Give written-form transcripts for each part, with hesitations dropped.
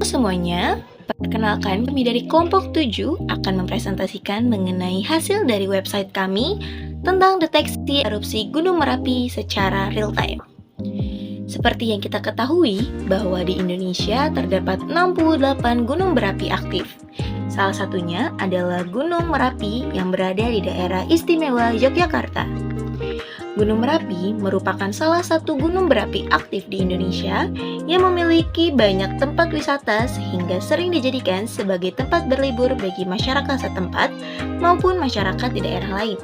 Semuanya, perkenalkan kami dari kelompok 7 akan mempresentasikan mengenai hasil dari website kami tentang deteksi erupsi Gunung Merapi secara real time. Seperti yang kita ketahui bahwa di Indonesia terdapat 68 gunung berapi aktif. Salah satunya adalah Gunung Merapi yang berada di daerah istimewa Yogyakarta. Gunung Merapi merupakan salah satu gunung berapi aktif di Indonesia yang memiliki banyak tempat wisata sehingga sering dijadikan sebagai tempat berlibur bagi masyarakat setempat maupun masyarakat di daerah lain.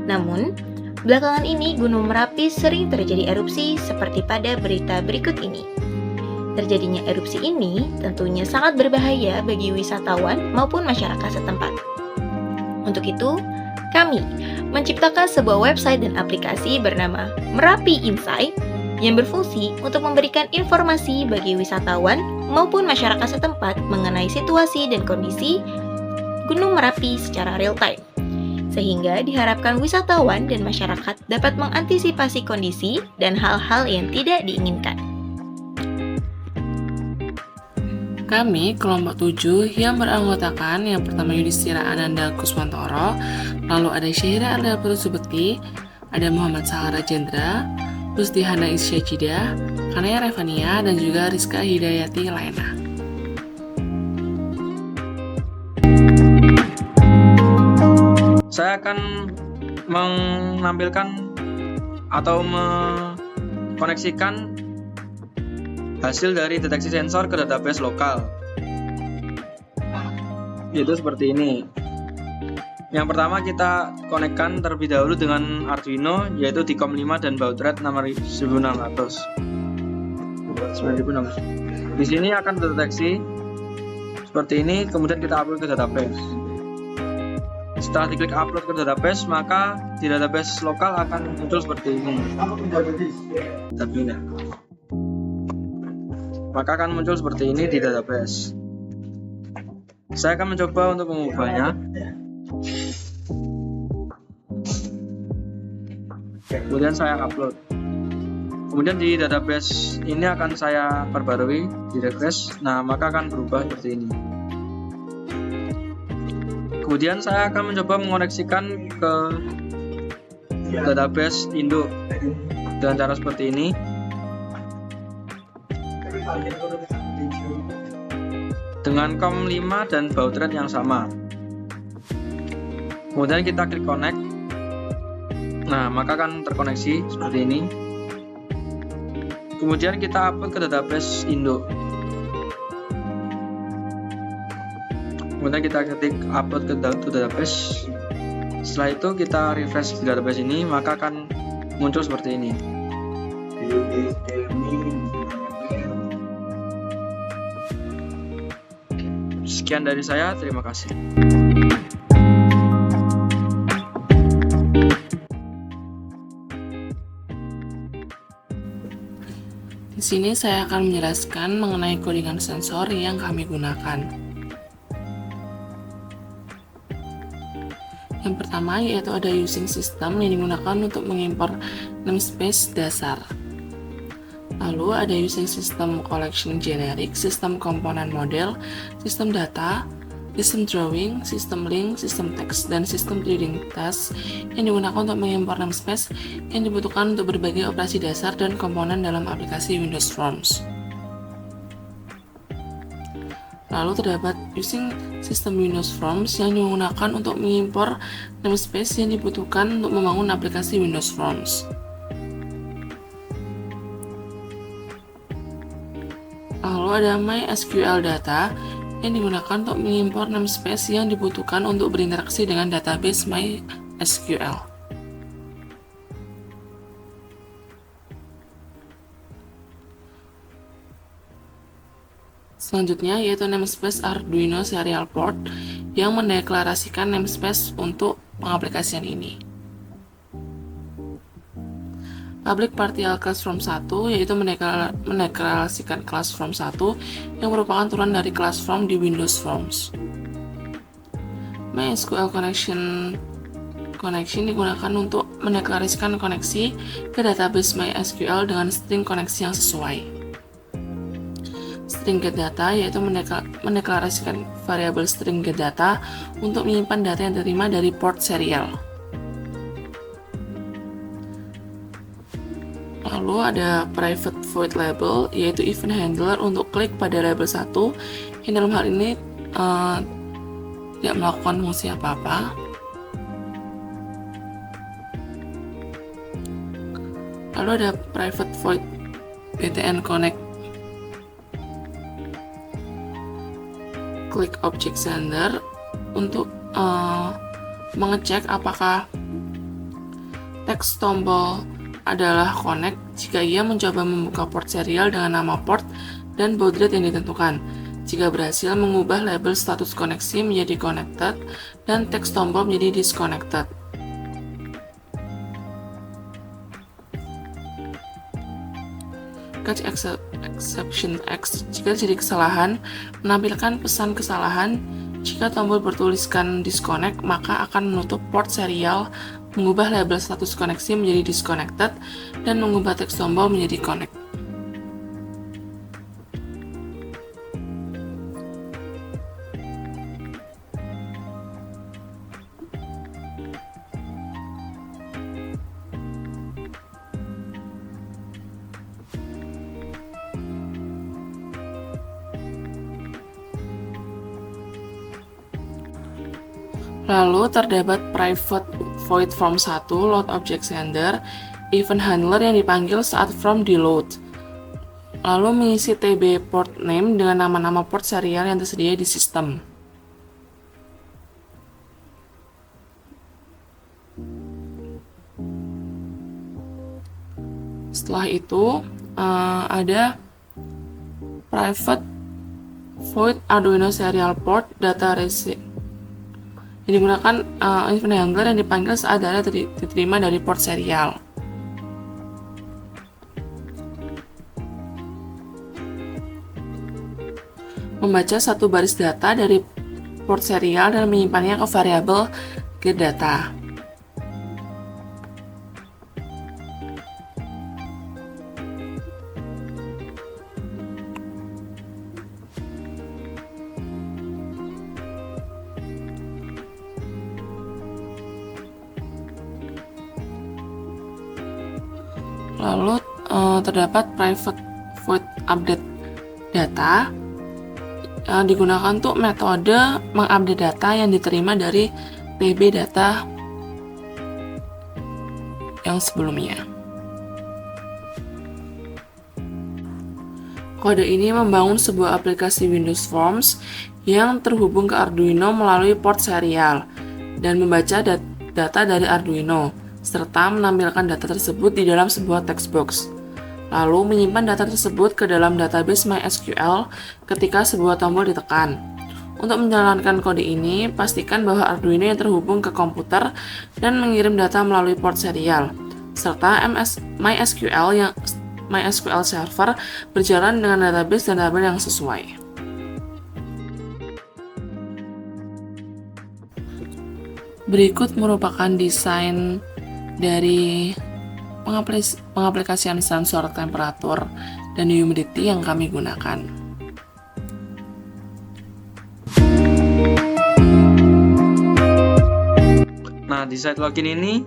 Namun, belakangan ini Gunung Merapi sering terjadi erupsi seperti pada berita berikut ini. Terjadinya erupsi ini tentunya sangat berbahaya bagi wisatawan maupun masyarakat setempat. Untuk itu, kami menciptakan sebuah website dan aplikasi bernama Merapi Insight yang berfungsi untuk memberikan informasi bagi wisatawan maupun masyarakat setempat mengenai situasi dan kondisi Gunung Merapi secara real time. Sehingga diharapkan wisatawan dan masyarakat dapat mengantisipasi kondisi dan hal-hal yang tidak diinginkan. Kami, kelompok 7 yang beranggotakan yang pertama Yudhistira Ananda Kuswantoro, lalu ada Syahira Arda Perusubekti, ada Muhammad Sahara Jendra, Rusdi Hana Isyajida, Kanaya Revania, dan juga Rizka Hidayati Laena. Saya akan menampilkan atau mengkoneksikan hasil dari deteksi sensor ke database lokal, yaitu seperti ini. Yang pertama kita konekkan terlebih dahulu dengan Arduino, yaitu Dicom 5 dan baud rate 9600. Di sini akan terdeteksi seperti ini, kemudian kita upload ke database. Setelah diklik upload ke database, maka di database lokal akan muncul seperti ini. Maka akan muncul seperti ini di database. Saya akan mencoba untuk mengubahnya. Kemudian saya upload. Kemudian di database ini akan saya perbarui, di refresh. Nah, maka akan berubah seperti ini. Kemudian saya akan mencoba mengoneksikan ke database induk dengan cara seperti ini. Dengan COM 5 dan baud rate yang sama. Kemudian kita klik connect. Nah, maka akan terkoneksi seperti ini. Kemudian kita upload ke database induk. Kemudian kita ketik upload ke database. Setelah itu kita refresh di database ini, maka akan muncul seperti ini. Sekian dari saya, terima kasih. Di sini saya akan menjelaskan mengenai codingan sensor yang kami gunakan. Yang pertama yaitu ada using system yang digunakan untuk mengimpor namespace dasar. Lalu ada using system collection generic, sistem komponen model, sistem data, sistem drawing, sistem link, sistem text, dan sistem reading task yang digunakan untuk mengimpor namespace yang dibutuhkan untuk berbagai operasi dasar dan komponen dalam aplikasi Windows Forms. Lalu terdapat using sistem Windows Forms yang digunakan untuk mengimpor namespace yang dibutuhkan untuk membangun aplikasi Windows Forms. Lalu ada MySQL Data yang digunakan untuk mengimpor namespace yang dibutuhkan untuk berinteraksi dengan database MySQL. Selanjutnya yaitu namespace Arduino Serial Port yang mendeklarasikan namespace untuk pengaplikasian ini. Public Partial Class From 1 yaitu mendeklarasikan Class From 1 yang merupakan turunan dari Class From di Windows Forms. MySQL Connection digunakan untuk mendeklarasikan koneksi ke database MySQL dengan string koneksi yang sesuai. string getData, yaitu mendeklarasikan variabel string getData untuk menyimpan data yang diterima dari port serial. Lalu ada private void label, yaitu event handler untuk klik pada label 1 yang dalam hal ini tidak melakukan fungsi apa-apa. Lalu ada private void btn connect click object sender untuk mengecek apakah teks tombol adalah connect jika ia mencoba membuka port serial dengan nama port dan baud rate yang ditentukan. Jika berhasil, mengubah label status koneksi menjadi connected dan teks tombol menjadi disconnected. Catch exception X jika terjadi kesalahan, menampilkan pesan kesalahan. Jika tombol bertuliskan disconnect, maka akan menutup port serial, mengubah label status koneksi menjadi disconnected, dan mengubah teks tombol menjadi connect. Lalu terdapat private void form 1 load object sender, event handler yang dipanggil saat form di load. Lalu mengisi TB port name dengan nama-nama port serial yang tersedia di sistem. Setelah itu ada private void Arduino serial port data receive yang digunakan event handler yang dipanggil saat data diterima dari port serial. Membaca satu baris data dari port serial dan menyimpannya ke variabel getData. Lalu terdapat private void update data digunakan untuk metode mengupdate data yang diterima dari TB data yang sebelumnya. Kode ini membangun sebuah aplikasi Windows Forms yang terhubung ke Arduino melalui port serial dan membaca data dari Arduino serta menampilkan data tersebut di dalam sebuah text box. Lalu menyimpan data tersebut ke dalam database MySQL ketika sebuah tombol ditekan. Untuk menjalankan kode ini, pastikan bahwa Arduino yang terhubung ke komputer dan mengirim data melalui port serial, serta MySQL server berjalan dengan database dan tabel yang sesuai. Berikut merupakan desain dari pengaplikasian sensor temperatur dan humidity yang kami gunakan. Nah, di site login ini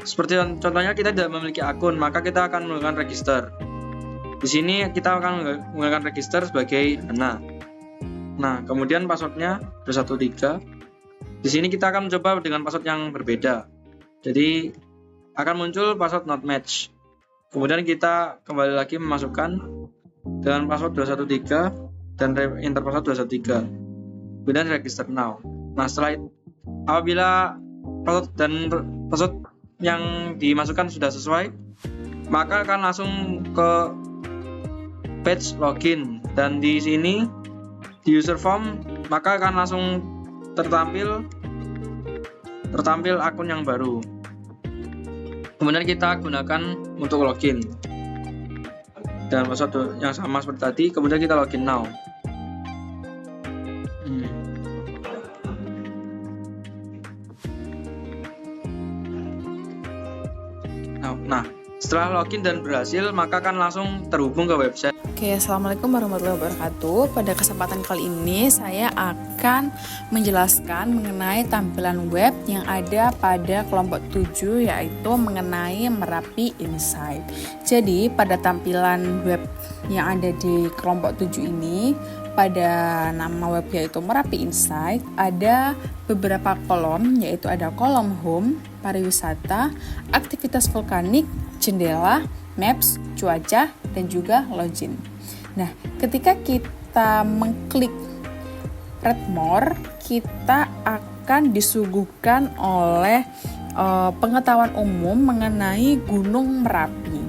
seperti contohnya kita tidak memiliki akun, maka kita akan menggunakan register. Di sini kita akan menggunakan register sebagai dana. Nah, kemudian passwordnya 213. Di sini kita akan mencoba dengan password yang berbeda. Jadi akan muncul password not match. Kemudian kita kembali lagi memasukkan dengan password 213 dan enter password 213. Kemudian register now. Nah, setelah apabila password dan password yang dimasukkan sudah sesuai, maka akan langsung ke page login, dan di sini di user form maka akan langsung tertampil akun yang baru. Kemudian kita gunakan untuk login dengan password yang sama seperti tadi. Kemudian kita login now. Nah, setelah login dan berhasil, maka akan langsung terhubung ke website. Oke, Assalamualaikum warahmatullahi wabarakatuh. Pada kesempatan kali ini saya akan menjelaskan mengenai tampilan web yang ada pada kelompok 7, yaitu mengenai Merapi Insight. Jadi pada tampilan web yang ada di kelompok 7 ini, pada nama web yaitu Merapi Insight, ada beberapa kolom, yaitu ada kolom home, pariwisata, aktivitas vulkanik, jendela, maps, cuaca, dan juga login. Nah, ketika kita mengklik read more, kita akan disuguhkan oleh pengetahuan umum mengenai Gunung Merapi.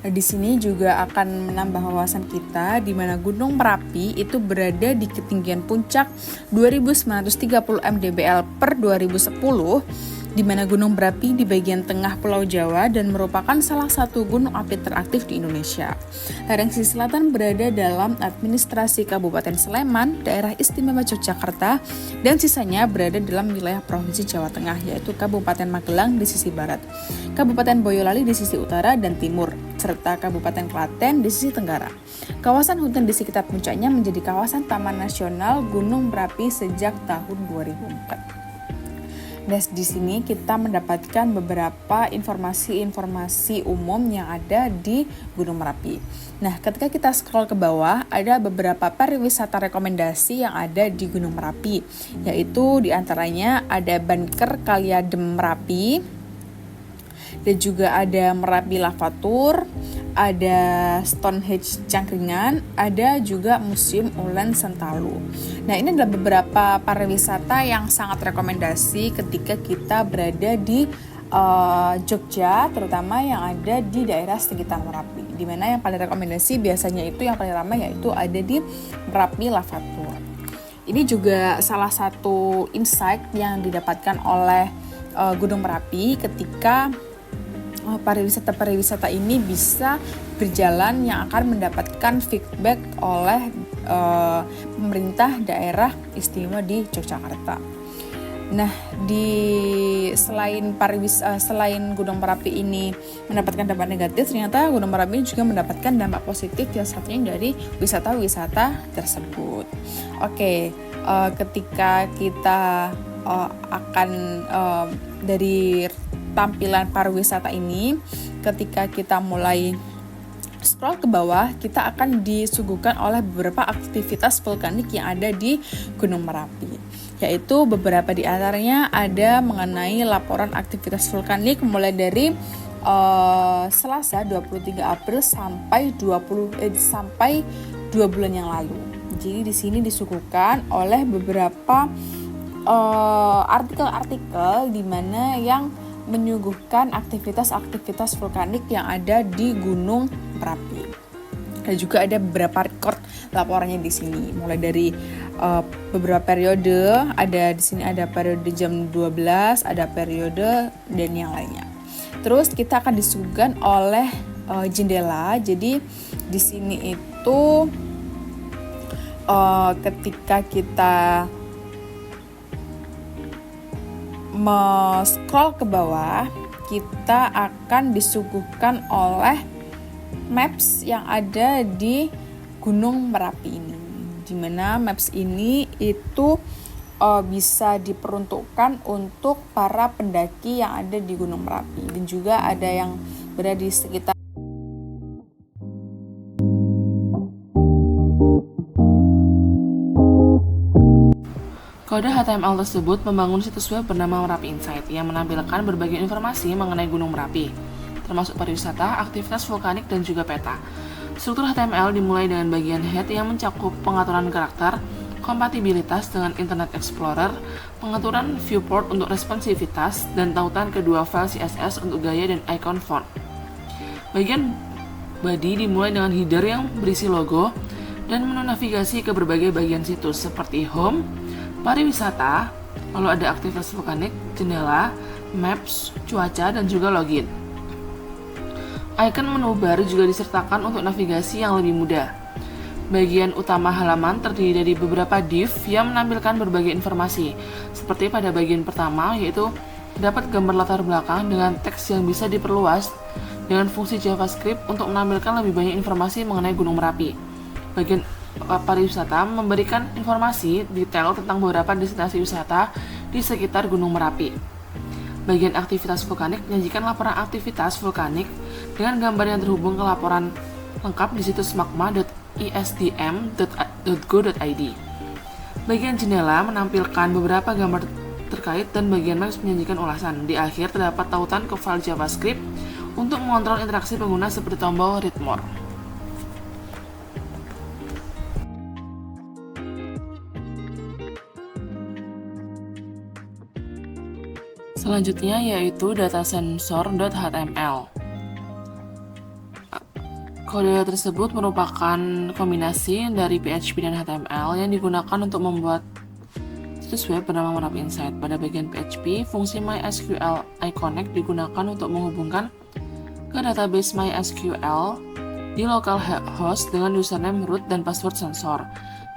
Nah, di sini juga akan menambah wawasan kita di mana Gunung Merapi itu berada di ketinggian puncak 2930 mdpl per 2010, di mana Gunung Merapi di bagian tengah Pulau Jawa dan merupakan salah satu gunung api teraktif di Indonesia. Lereng sisi selatan berada dalam administrasi Kabupaten Sleman, Daerah Istimewa Yogyakarta, dan sisanya berada dalam wilayah Provinsi Jawa Tengah, yaitu Kabupaten Magelang di sisi barat, Kabupaten Boyolali di sisi utara dan timur, serta Kabupaten Klaten di sisi tenggara. Kawasan hutan di sekitar puncaknya menjadi kawasan Taman Nasional Gunung Merapi sejak tahun 2004. Dan di sini kita mendapatkan beberapa informasi umum yang ada di Gunung Merapi. Nah, ketika kita scroll ke bawah, ada beberapa pariwisata rekomendasi yang ada di Gunung Merapi, yaitu diantaranya ada Banker Kaliadem Merapi, dan juga ada Merapi Lavatur, ada Stonehenge Cangkringan, ada juga Museum Ulen Sentalu. Nah, ini adalah beberapa pariwisata yang sangat rekomendasi ketika kita berada di Jogja, terutama yang ada di daerah sekitar Merapi. Di mana yang paling rekomendasi biasanya itu yang paling ramai yaitu ada di Merapi Lavatur. Ini juga salah satu insight yang didapatkan oleh Gunung Merapi ketika pariwisata ini bisa berjalan, yang akan mendapatkan feedback oleh pemerintah daerah istimewa di Yogyakarta. Nah, selain Gunung Merapi ini mendapatkan dampak negatif, ternyata Gunung Merapi juga mendapatkan dampak positif, yang satunya dari wisata-wisata tersebut. Oke, ketika kita akan dari tampilan pariwisata ini, ketika kita mulai scroll ke bawah, kita akan disuguhkan oleh beberapa aktivitas vulkanik yang ada di Gunung Merapi, yaitu beberapa di antaranya ada mengenai laporan aktivitas vulkanik mulai dari Selasa 23 April sampai 2 bulan yang lalu. Jadi di sini disuguhkan oleh beberapa artikel-artikel di mana yang menyuguhkan aktivitas-aktivitas vulkanik yang ada di Gunung Merapi. Dan juga ada beberapa record laporannya di sini, mulai dari beberapa periode. Ada di sini ada periode jam 12, ada periode dan yang lainnya. Terus kita akan disuguhkan oleh jendela. Jadi di sini itu ketika kita scroll ke bawah, kita akan disuguhkan oleh maps yang ada di Gunung Merapi ini, di mana maps ini itu bisa diperuntukkan untuk para pendaki yang ada di Gunung Merapi, dan juga ada yang berada di sekitar. Kode HTML tersebut membangun situs web bernama Merapi Insight yang menampilkan berbagai informasi mengenai Gunung Merapi, termasuk pariwisata, aktivitas vulkanik, dan juga peta. Struktur HTML dimulai dengan bagian head yang mencakup pengaturan karakter, kompatibilitas dengan Internet Explorer, pengaturan viewport untuk responsivitas, dan tautan kedua file CSS untuk gaya dan icon font. Bagian body dimulai dengan header yang berisi logo dan menu navigasi ke berbagai bagian situs seperti home, pariwisata, lalu ada aktivitas vulkanik, jendela, maps, cuaca, dan juga login. Icon menu bar juga disertakan untuk navigasi yang lebih mudah. Bagian utama halaman terdiri dari beberapa div yang menampilkan berbagai informasi, seperti pada bagian pertama, yaitu terdapat gambar latar belakang dengan teks yang bisa diperluas dengan fungsi JavaScript untuk menampilkan lebih banyak informasi mengenai Gunung Merapi. Bagian pariwisata memberikan informasi detail tentang beberapa destinasi wisata di sekitar Gunung Merapi. Bagian aktivitas vulkanik menyajikan laporan aktivitas vulkanik dengan gambar yang terhubung ke laporan lengkap di situs magma.isdm.go.id. Bagian jendela menampilkan beberapa gambar terkait dan bagian maps menyajikan ulasan. Di akhir terdapat tautan ke file JavaScript untuk mengontrol interaksi pengguna seperti tombol Read More. Selanjutnya yaitu datasensor.html. Kode tersebut merupakan kombinasi dari PHP dan HTML yang digunakan untuk membuat situs web bernama Merapi Insight. Pada bagian PHP, fungsi MySQL iConnect digunakan untuk menghubungkan ke database MySQL di localhost dengan username root dan password sensor.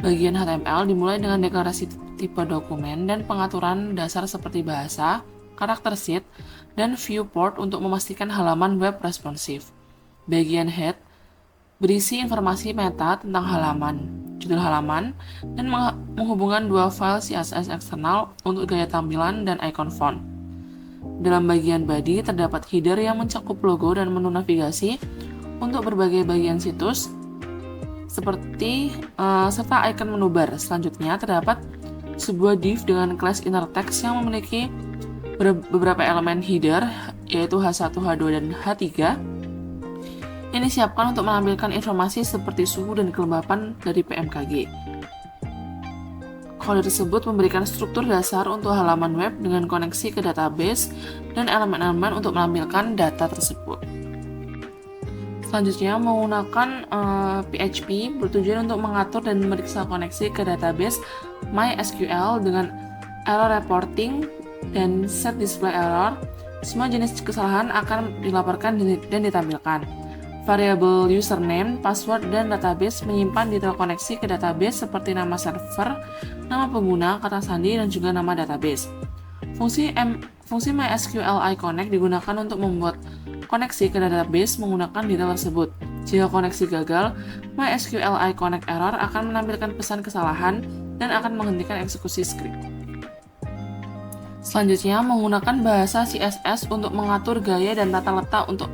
Bagian HTML dimulai dengan deklarasi tipe dokumen dan pengaturan dasar seperti bahasa, karakter sheet, dan viewport untuk memastikan halaman web responsif. Bagian head berisi informasi meta tentang halaman, judul halaman, dan menghubungkan dua file CSS eksternal untuk gaya tampilan dan icon font. Dalam bagian body terdapat header yang mencakup logo dan menu navigasi untuk berbagai bagian situs, seperti serta icon menu bar. Selanjutnya terdapat sebuah div dengan class inner text yang memiliki beberapa elemen header, yaitu H1, H2, dan H3, yang disiapkan untuk menampilkan informasi seperti suhu dan kelembapan dari PMKG. Kode tersebut memberikan struktur dasar untuk halaman web dengan koneksi ke database dan elemen-elemen untuk menampilkan data tersebut. Selanjutnya, menggunakan PHP bertujuan untuk mengatur dan memeriksa koneksi ke database MySQL dengan error reporting dan set display error. Semua jenis kesalahan akan dilaporkan dan ditampilkan. Variabel username, password, dan database menyimpan detail koneksi ke database seperti nama server, nama pengguna, kata sandi, dan juga nama database. Fungsi MySQL iConnect digunakan untuk membuat koneksi ke database menggunakan detail tersebut. Jika koneksi gagal, MySQL iConnect error akan menampilkan pesan kesalahan dan akan menghentikan eksekusi script. Selanjutnya, menggunakan bahasa CSS untuk mengatur gaya dan tata letak untuk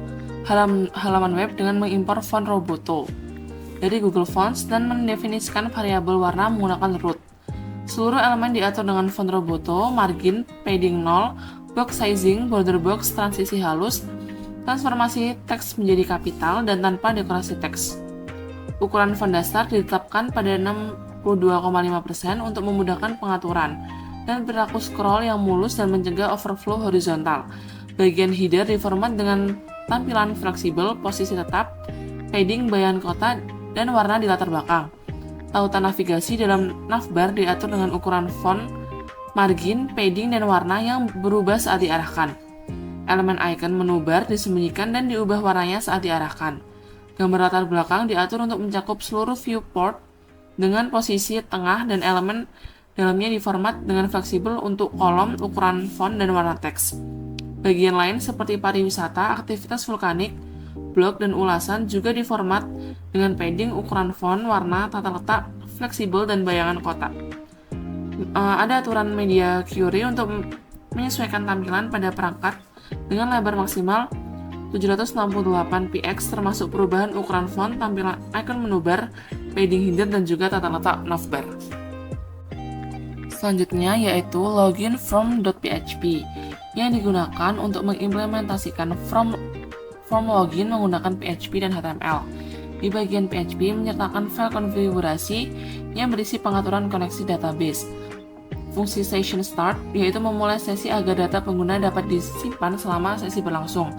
halaman web dengan mengimpor font Roboto dari Google Fonts dan mendefinisikan variabel warna menggunakan root. Seluruh elemen diatur dengan font Roboto, margin, padding 0, box sizing, border box, transisi halus, transformasi teks menjadi kapital, dan tanpa dekorasi teks. Ukuran font dasar ditetapkan pada 62,5% untuk memudahkan pengaturan, dan perilaku scroll yang mulus dan mencegah overflow horizontal. Bagian header diformat dengan tampilan fleksibel, posisi tetap, padding bayan kotak, dan warna di latar belakang. Tautan navigasi dalam navbar diatur dengan ukuran font, margin, padding, dan warna yang berubah saat diarahkan. Elemen icon menu bar disembunyikan dan diubah warnanya saat diarahkan. Gambar latar belakang diatur untuk mencakup seluruh viewport dengan posisi tengah, dan elemen dalamnya diformat dengan fleksibel untuk kolom, ukuran font, dan warna teks. Bagian lain seperti pariwisata, aktivitas vulkanik, blog, dan ulasan juga diformat dengan padding, ukuran font, warna, tata letak, fleksibel, dan bayangan kotak. Ada aturan media query untuk menyesuaikan tampilan pada perangkat dengan lebar maksimal 768 px termasuk perubahan ukuran font, tampilan icon menu bar, padding header, dan juga tata letak navbar. Selanjutnya yaitu login from.php yang digunakan untuk mengimplementasikan form login menggunakan PHP dan HTML. Di bagian PHP menyertakan file konfigurasi yang berisi pengaturan koneksi database. Fungsi session start yaitu memulai sesi agar data pengguna dapat disimpan selama sesi berlangsung.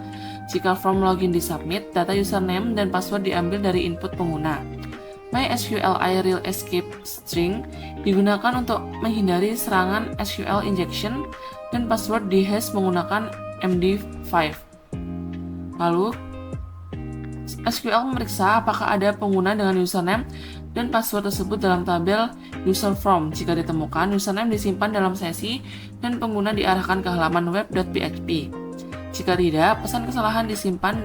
Jika form login disubmit, data username dan password diambil dari input pengguna. MySQL real escape string digunakan untuk menghindari serangan SQL injection dan password dihash menggunakan MD5. Lalu, SQL memeriksa apakah ada pengguna dengan username dan password tersebut dalam tabel user form. Jika ditemukan, username disimpan dalam sesi dan pengguna diarahkan ke halaman web.php. Jika tidak, pesan kesalahan disimpan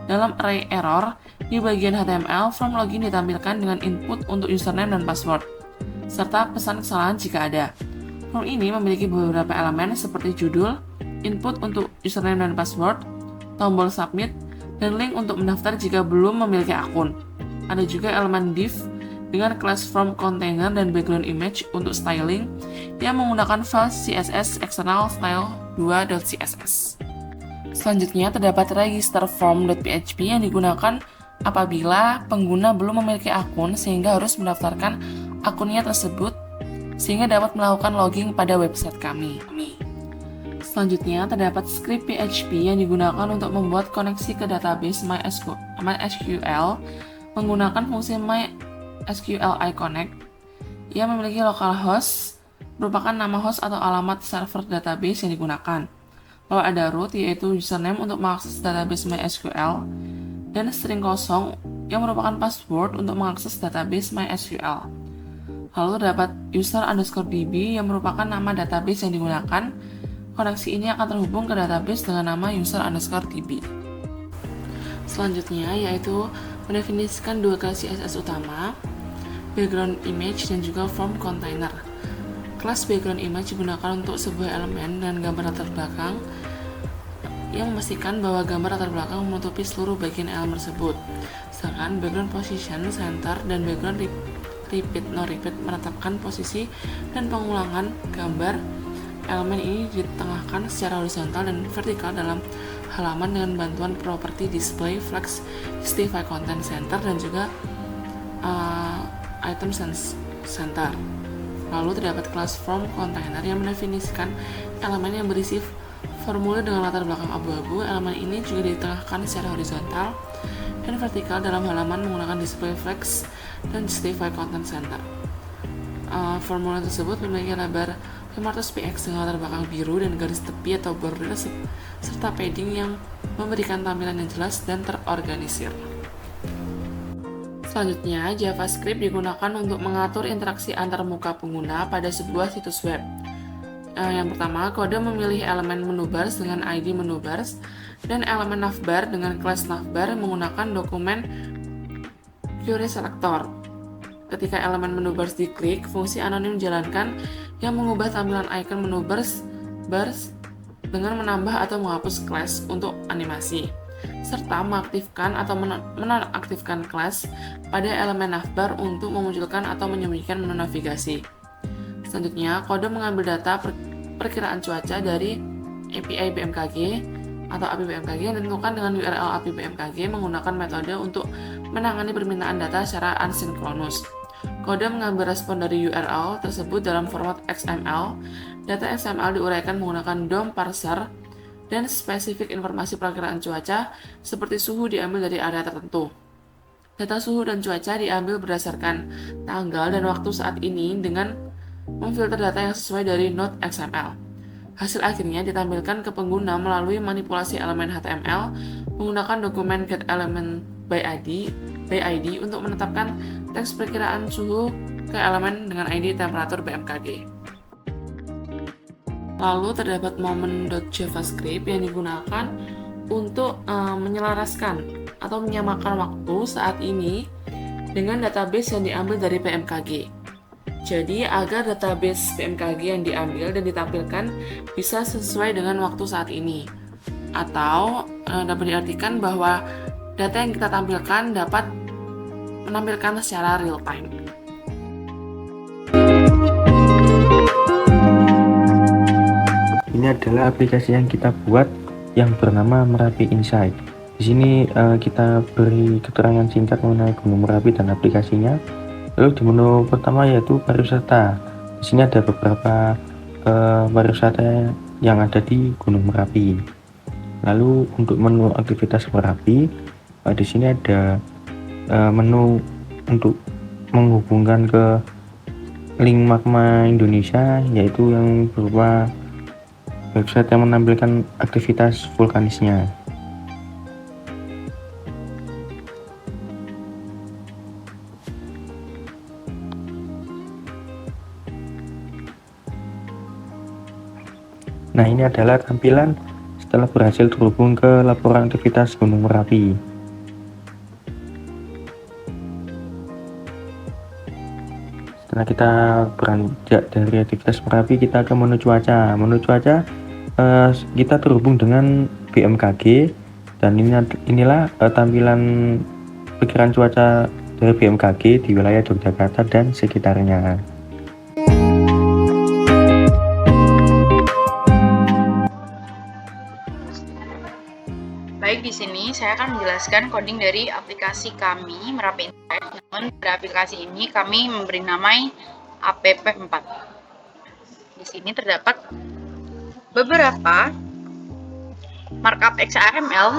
Dalam array error, di bagian HTML, form login ditampilkan dengan input untuk username dan password, serta pesan kesalahan jika ada. Form ini memiliki beberapa elemen seperti judul, input untuk username dan password, tombol submit, dan link untuk mendaftar jika belum memiliki akun. Ada juga elemen div dengan class form container dan background image untuk styling yang menggunakan file CSS external style 2.css. Selanjutnya terdapat register form.php yang digunakan apabila pengguna belum memiliki akun sehingga harus mendaftarkan akunnya tersebut sehingga dapat melakukan login pada website kami. Selanjutnya terdapat script PHP yang digunakan untuk membuat koneksi ke database MySQL menggunakan fungsi MySQLi Connect yang memiliki localhost merupakan nama host atau alamat server database yang digunakan. Lalu ada root yaitu username untuk mengakses database MySQL dan string kosong yang merupakan password untuk mengakses database MySQL. Lalu terdapat user_db yang merupakan nama database yang digunakan. Koneksi ini akan terhubung ke database dengan nama user_db. Selanjutnya yaitu mendefinisikan dua kelas CSS utama, background image dan juga form container. Kelas background image digunakan untuk sebuah elemen dan gambar latar belakang yang memastikan bahwa gambar latar belakang menutupi seluruh bagian elemen tersebut. Sedangkan background position, center, dan background repeat no repeat menetapkan posisi dan pengulangan gambar. Elemen ini ditengahkan secara horizontal dan vertikal dalam halaman dengan bantuan properti display, flex, justify content center, dan juga item center. Lalu terdapat kelas form container yang mendefinisikan elemen yang berisi formulir dengan latar belakang abu-abu. Elemen ini juga ditengahkan secara horizontal dan vertikal dalam halaman menggunakan display, flex, dan justify content center. Formulir tersebut memiliki lebar 500 px dengan latar belakang biru dan garis tepi atau border serta padding yang memberikan tampilan yang jelas dan terorganisir. Selanjutnya, JavaScript digunakan untuk mengatur interaksi antar muka pengguna pada sebuah situs web. Yang pertama, kode memilih elemen menu bars dengan ID menu bars dan elemen navbar dengan kelas navbar menggunakan dokumen query selector. Ketika elemen menu bars diklik, fungsi anonim dijalankan yang mengubah tampilan icon menu bars dengan menambah atau menghapus class untuk animasi, serta mengaktifkan atau menonaktifkan class pada elemen navbar untuk memunculkan atau menyembunyikan menu navigasi. Selanjutnya, kode mengambil data perkiraan cuaca dari API BMKG atau API BMKG yang ditentukan dengan URL API BMKG menggunakan metode untuk menangani permintaan data secara asinkronus. Kode mengambil respon dari URL tersebut dalam format XML. Data XML diuraikan menggunakan DOM parser dan spesifik informasi perkiraan cuaca seperti suhu diambil dari area tertentu. Data suhu dan cuaca diambil berdasarkan tanggal dan waktu saat ini dengan memfilter data yang sesuai dari node XML. Hasil akhirnya ditampilkan ke pengguna melalui manipulasi elemen HTML menggunakan dokumen getElementById untuk menetapkan teks perkiraan suhu ke elemen dengan ID temperatur BMKG. Lalu terdapat moment.javascript yang digunakan untuk menyelaraskan atau menyamakan waktu saat ini dengan database yang diambil dari BMKG. Jadi agar database BMKG yang diambil dan ditampilkan bisa sesuai dengan waktu saat ini. Atau dapat diartikan bahwa data yang kita tampilkan dapat menampilkan secara real time. Ini adalah aplikasi yang kita buat yang bernama Merapi Insight. Di sini kita beri keterangan singkat mengenai Gunung Merapi dan aplikasinya. Lalu di menu pertama yaitu pariwisata. Di sini ada beberapa pariwisata yang ada di Gunung Merapi. Lalu untuk menu aktivitas Merapi, di sini ada menu untuk menghubungkan ke link Magma Indonesia, yaitu yang berupa website yang menampilkan aktivitas vulkanisnya. Nah, ini adalah tampilan setelah berhasil terhubung ke laporan aktivitas Gunung Merapi. kita beranjak dari aktivitas Merapi, kita ke Menu Cuaca. Menu Cuaca kita terhubung dengan BMKG, dan inilah tampilan perkiraan cuaca dari BMKG di wilayah Yogyakarta dan sekitarnya. Baik, di sini saya akan menjelaskan coding dari aplikasi kami Merapi Insight. Namun pada aplikasi ini kami memberi nama app4. Di sini terdapat beberapa markup XAML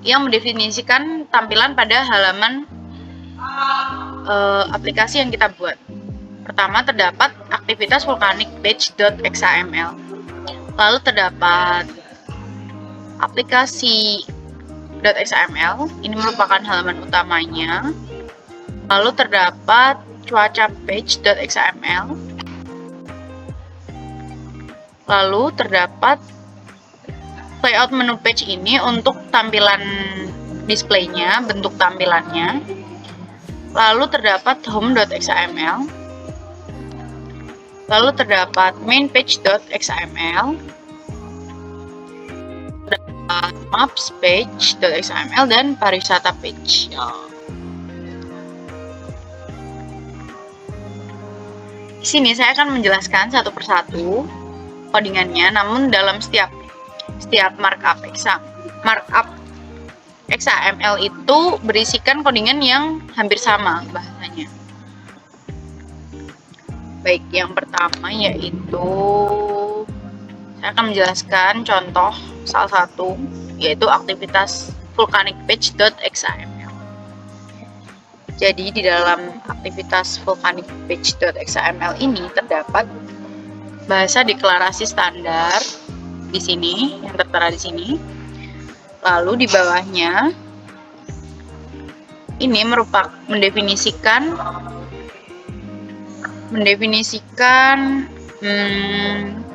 yang mendefinisikan tampilan pada halaman aplikasi yang kita buat. Pertama terdapat aktivitas vulkanik page.xaml. Lalu terdapat aplikasi .xaml, ini merupakan halaman utamanya. Lalu terdapat cuaca page.xaml. Lalu terdapat layout menu page ini untuk tampilan displaynya, bentuk tampilannya. Lalu terdapat home.xaml. Lalu terdapat main page.xaml. Maps page.xaml dan pariwisata page. Di sini saya akan menjelaskan satu persatu codingannya, namun dalam setiap markup XAML itu berisikan codingan yang hampir sama bahasanya. Baik, yang pertama yaitu saya akan menjelaskan contoh salah satu, yaitu aktivitas vulkanik page.xaml. Jadi di dalam aktivitas vulkanik page.xaml ini terdapat bahasa deklarasi standar di sini, yang tertera di sini. Lalu di bawahnya ini merupakan mendefinisikan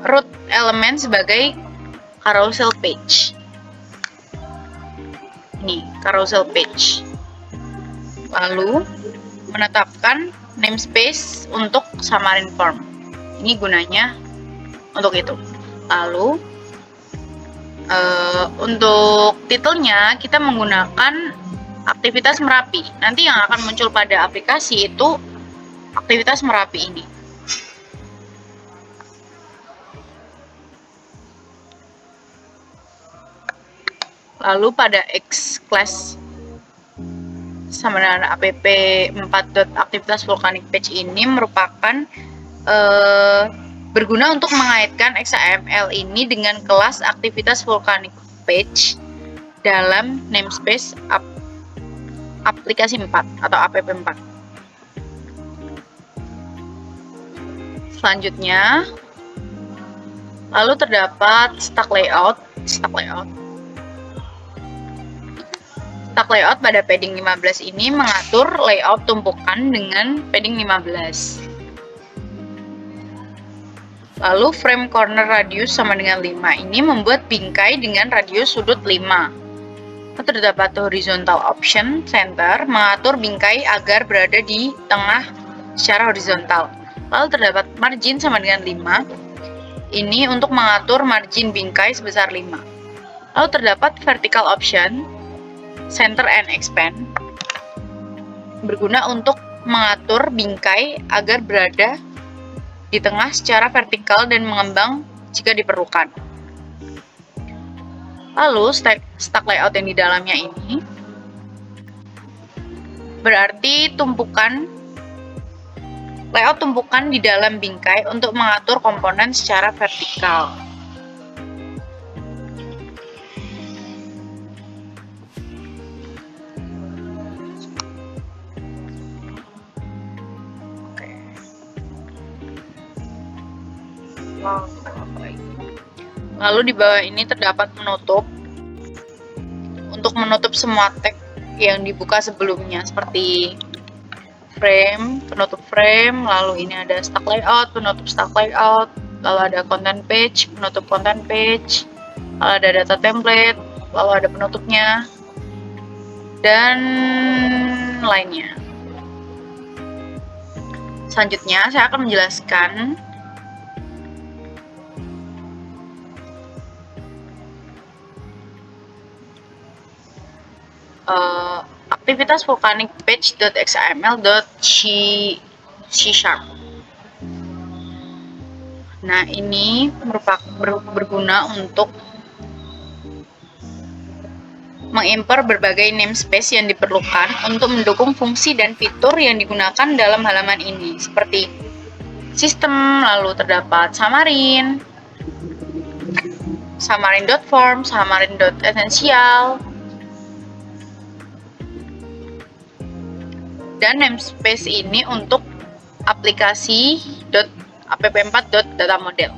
root elemen sebagai carousel page. Ini carousel page. Lalu menetapkan namespace untuk Xamarin Form. Ini gunanya untuk itu. Lalu untuk titelnya kita menggunakan aktivitas Merapi. Nanti yang akan muncul pada aplikasi itu aktivitas Merapi ini. Lalu pada X class sama dengan app4.aktivitas vulkanik page ini merupakan berguna untuk mengaitkan XAML ini dengan kelas aktivitas vulkanik page dalam namespace aplikasi 4 atau app4. Selanjutnya, lalu terdapat stack layout. Stack layout pada padding 15 ini mengatur layout tumpukan dengan padding 15. Lalu frame corner radius sama dengan 5 ini membuat bingkai dengan radius sudut 5. Lalu terdapat horizontal option center mengatur bingkai agar berada di tengah secara horizontal. Lalu terdapat margin sama dengan 5. Ini untuk mengatur margin bingkai sebesar 5. Lalu terdapat vertical option center and expand, berguna untuk mengatur bingkai agar berada di tengah secara vertikal dan mengembang jika diperlukan. Lalu stack layout yang di dalamnya ini berarti layout tumpukan di dalam bingkai untuk mengatur komponen secara vertikal. Lalu di bawah ini terdapat menutup untuk menutup semua tag yang dibuka sebelumnya seperti frame, penutup frame, lalu ini ada stack layout, penutup stack layout, lalu ada content page, penutup content page, lalu ada data template, lalu ada penutupnya, dan lainnya. Selanjutnya, saya akan menjelaskan aktivitas vulkanik page.xml.c#. Nah, ini berguna untuk mengimpor berbagai namespace yang diperlukan untuk mendukung fungsi dan fitur yang digunakan dalam halaman ini, seperti sistem, lalu terdapat Xamarin, Xamarin.form, Xamarin.essential, dan namespace ini untuk aplikasi app4.datamodel.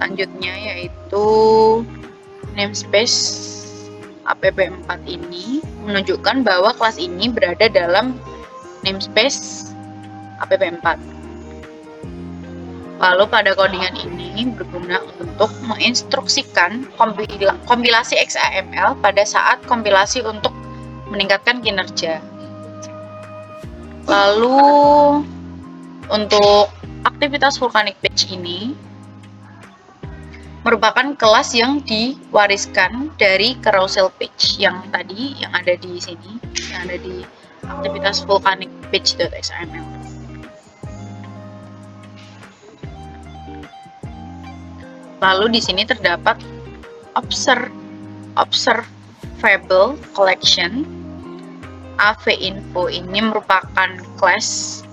Selanjutnya yaitu namespace app4 ini menunjukkan bahwa kelas ini berada dalam namespace app4. Lalu pada codingan ini berguna untuk menginstruksikan kompilasi XAML pada saat kompilasi untuk meningkatkan kinerja. Lalu untuk aktivitas vulkanik page ini merupakan kelas yang diwariskan dari carousel page yang tadi yang ada di sini, yang ada di aktivitas vulkanik page.xml. Lalu di sini terdapat observable collection. AV-info ini merupakan class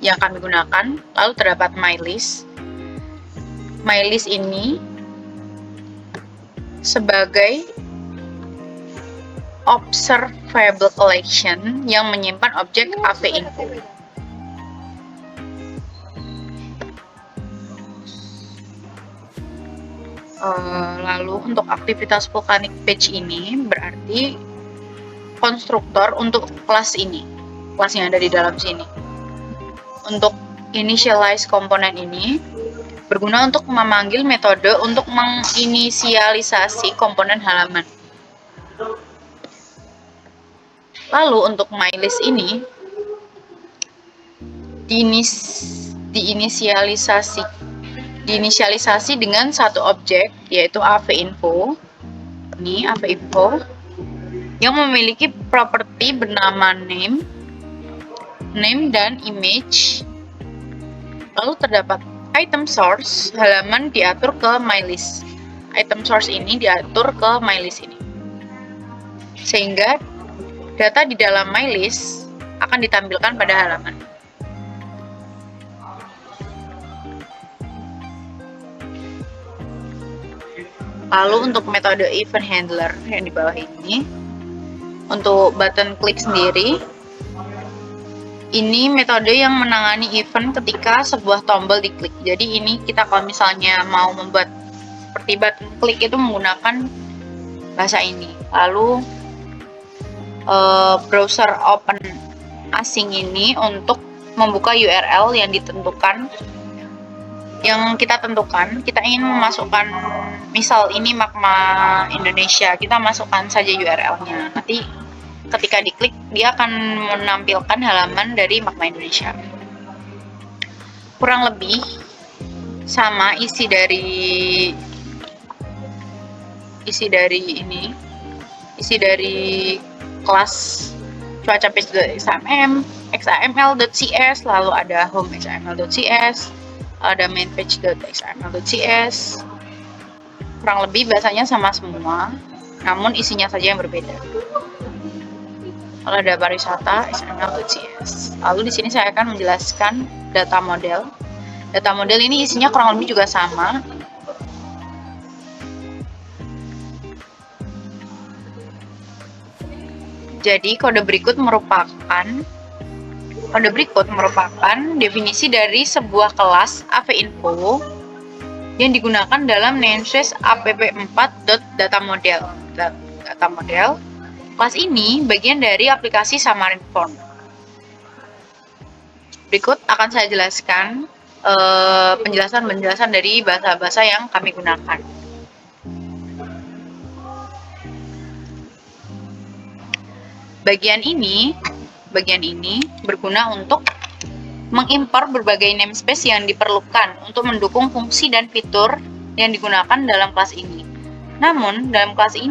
yang kami gunakan. Lalu terdapat mylist. Mylist ini sebagai observable collection yang menyimpan objek AV-info. Lalu untuk aktivitas vulkanik page ini berarti konstruktor untuk kelas ini, kelas yang ada di dalam sini. Untuk initialize komponen ini berguna untuk memanggil metode untuk menginisialisasi komponen halaman. Lalu untuk mylist ini diinisialisasi dengan satu objek, yaitu AV-info. Ini AV-info yang memiliki properti bernama name dan image. Lalu terdapat item source, halaman diatur ke mylist. Item source ini diatur ke mylist ini, sehingga data di dalam mylist akan ditampilkan pada halaman. Lalu untuk metode event handler yang di bawah ini, untuk button klik sendiri, ini metode yang menangani event ketika sebuah tombol diklik. Jadi ini kita kalau misalnya mau membuat seperti button klik itu menggunakan bahasa ini. Lalu browser open asing ini untuk membuka URL yang ditentukan, yang kita tentukan. Kita ingin memasukkan, misal ini Magma Indonesia, kita masukkan saja URL-nya. Nanti ketika diklik dia akan menampilkan halaman dari Magma Indonesia. Kurang lebih sama isi dari kelas cuaca page.xaml.cs, lalu ada home xaml.cs, ada main page.xml.cs. Kurang lebih bahasanya sama semua, namun isinya saja yang berbeda. Lalu ada pariwisata xml.cs. Lalu di sini saya akan menjelaskan data model. Data model ini isinya kurang lebih juga sama. Jadi kode berikut merupakan definisi dari sebuah kelas AV-info yang digunakan dalam namespace app4.datamodel. Datamodel. Kelas ini bagian dari aplikasi Xamarin Form. Berikut akan saya jelaskan penjelasan dari bahasa-bahasa yang kami gunakan. Bagian ini berguna untuk mengimpor berbagai namespace yang diperlukan untuk mendukung fungsi dan fitur yang digunakan dalam kelas ini. Namun, dalam kasus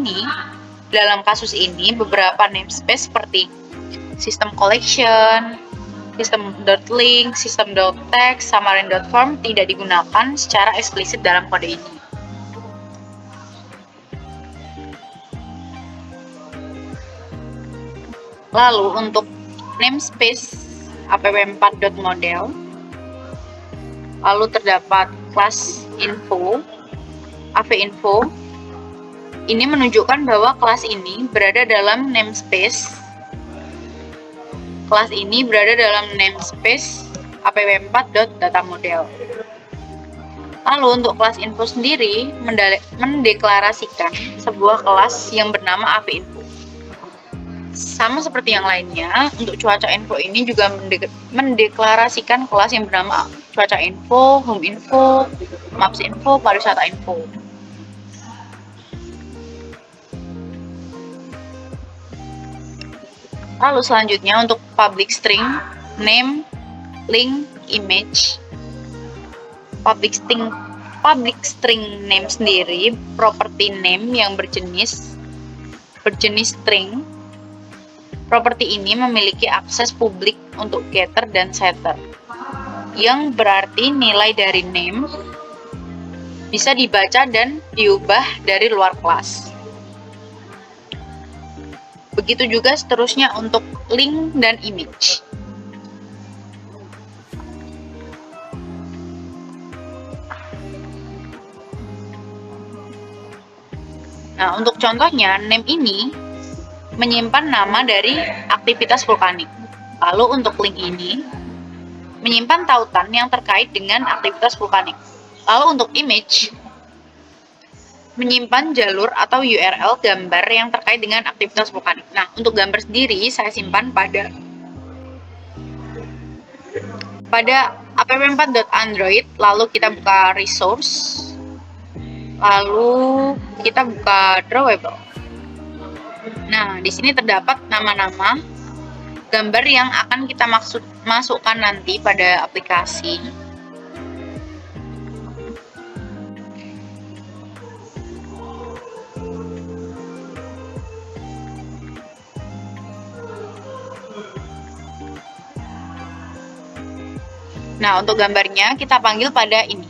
ini beberapa namespace seperti system collection, system.link, system.text, xamarin.form tidak digunakan secara eksplisit dalam kode ini. Lalu untuk namespace app4.model, lalu terdapat kelas info, av-info. Ini menunjukkan bahwa kelas ini berada dalam namespace app4.datamodel. Lalu untuk kelas info sendiri mendeklarasikan sebuah kelas yang bernama av-info. Sama seperti yang lainnya, untuk cuaca info ini juga mendeklarasikan kelas yang bernama cuaca info, home info, maps info, pariwisata info. Lalu selanjutnya untuk public string, name, link, image. Public string name sendiri property name yang berjenis string. Properti ini memiliki akses publik untuk getter dan setter, yang berarti nilai dari name bisa dibaca dan diubah dari luar kelas. Begitu juga seterusnya untuk link dan image. Nah, untuk contohnya, name ini menyimpan nama dari aktivitas vulkanik. Lalu untuk link ini menyimpan tautan yang terkait dengan aktivitas vulkanik. Lalu untuk image menyimpan jalur atau URL gambar yang terkait dengan aktivitas vulkanik. Nah, untuk gambar sendiri saya simpan pada app4.android, lalu kita buka resource, lalu kita buka drawable. Nah, di sini terdapat nama-nama gambar yang akan kita masukkan nanti pada aplikasi. Nah, untuk gambarnya kita panggil pada ini.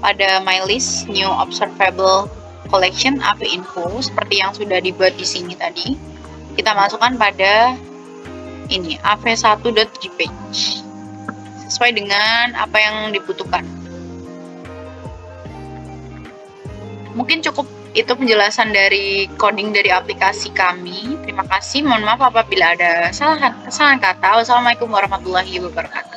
Pada my list new observable collection av-info seperti yang sudah dibuat di sini tadi. Kita masukkan pada ini av1.jpg sesuai dengan apa yang dibutuhkan. Mungkin cukup itu penjelasan dari coding dari aplikasi kami. Terima kasih. Mohon maaf apabila ada kesalahan kata. Wassalamualaikum warahmatullahi wabarakatuh.